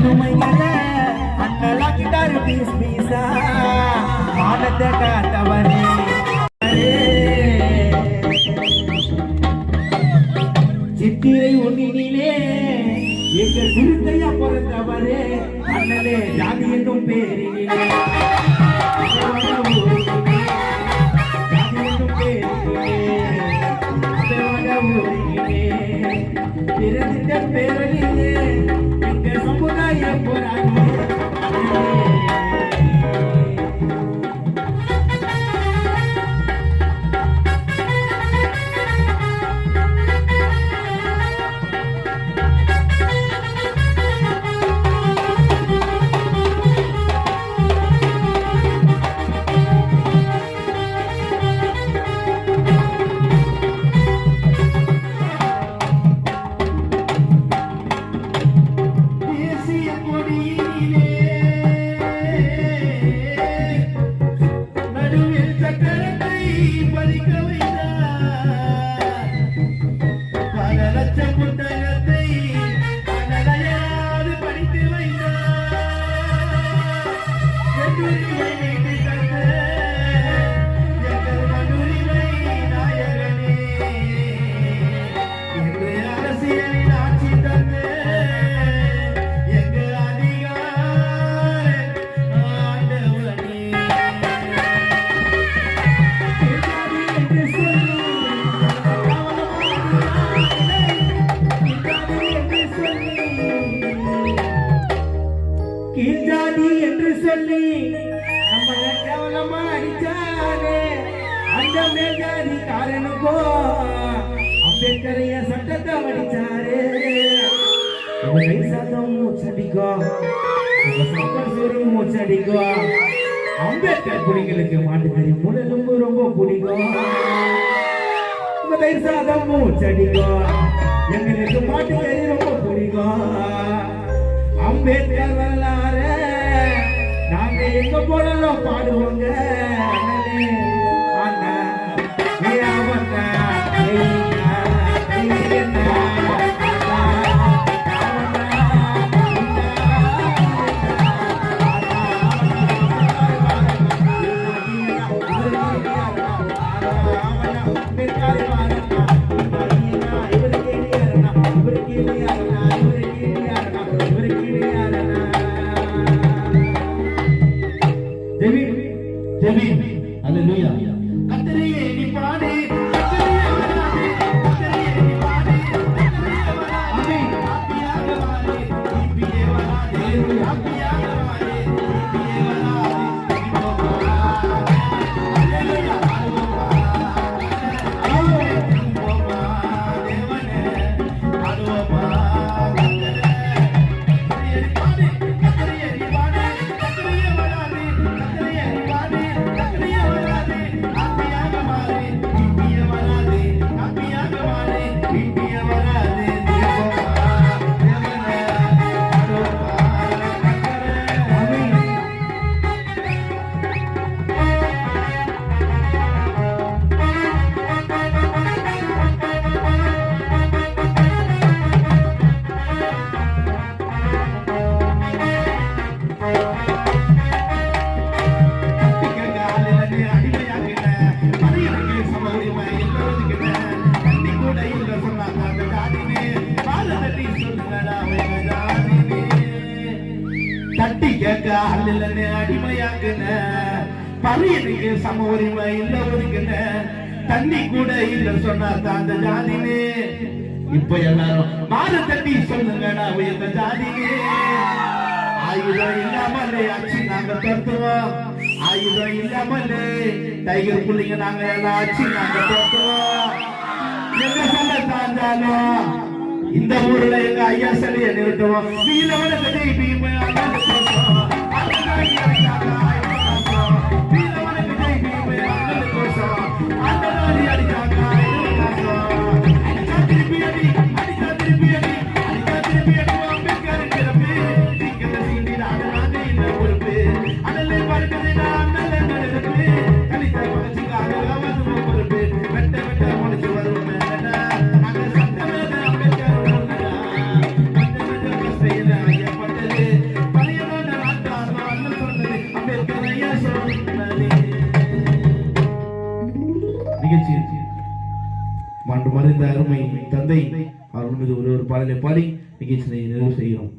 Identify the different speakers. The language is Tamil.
Speaker 1: புதுமைகள அண்ணலாக்கிட்டாரு பீஸ் பீஸா மானத்தை காத்தவரே சித்திரை ஒன்னினிலே எங்க சிறுத்தையா பிறந்தவரே அண்ணலே ஜாதி என்னும் பேரினிலே பிறந்த பேரணியே எங்க சமுதாய போராட்டே கீழ்ஜாதி என்று சொல்லி நம்மள கேவலமா அடிச்சாரே அந்த மேல்ஜாதி காரனுக்கோ அம்பேத்கரைய சட்டத்தை வடிச்சாரே உங்க கைசாதம் மூச்சடிக்கோ உங்க சக்கர் சூரி மூச்சடிக்கோ அம்பேத்கர் குடிங்களுக்கு மாட்டுக்கறி முடலும்பு ரொம்ப பிடிக்கும் உங்க கைசாதம் மூச்சடிக்கோ எங்களுக்கு மாட்டுக்கறி ரொம்ப பிடிக்கும் அம்பேத்கர் வரலாறு நாங்க எங்க போனாலும் பாடுவோங்க அண்ணா
Speaker 2: Hallelujah. கத்தரையே நீ பாடு தட்டி கேட்க அல்ல அடிமையாக்குன பரியனுக்கு சம உரிமை இல்ல ஒதுக்குன தண்ணி கூட இல்ல சொன்னார் அந்த ஜாதினே இப்ப எல்லாரும் மாறு தட்டி சொல்லுங்கடா உயர்ந்த ஜாதினே ஆயுதம் இல்லாமலே ஆட்சி நாங்க தருத்துவோம் ஆயுதம் இல்லாமலே டைகர் புள்ளிங்க நாங்க எல்லாம் ஆட்சி நாங்க தருத்துவோம் எங்க சொல்ல தாண்டாலும் இந்த ஊர்ல எங்க ஐயா சிலைய நிறுத்துவோம் வீரவன நிகழ்ச்சி மாண்டு மறைந்த அருமை தந்தை அவர் மீது ஒரு பாடலை பாடி நிகழ்ச்சியை நிறைவு செய்கிறோம்.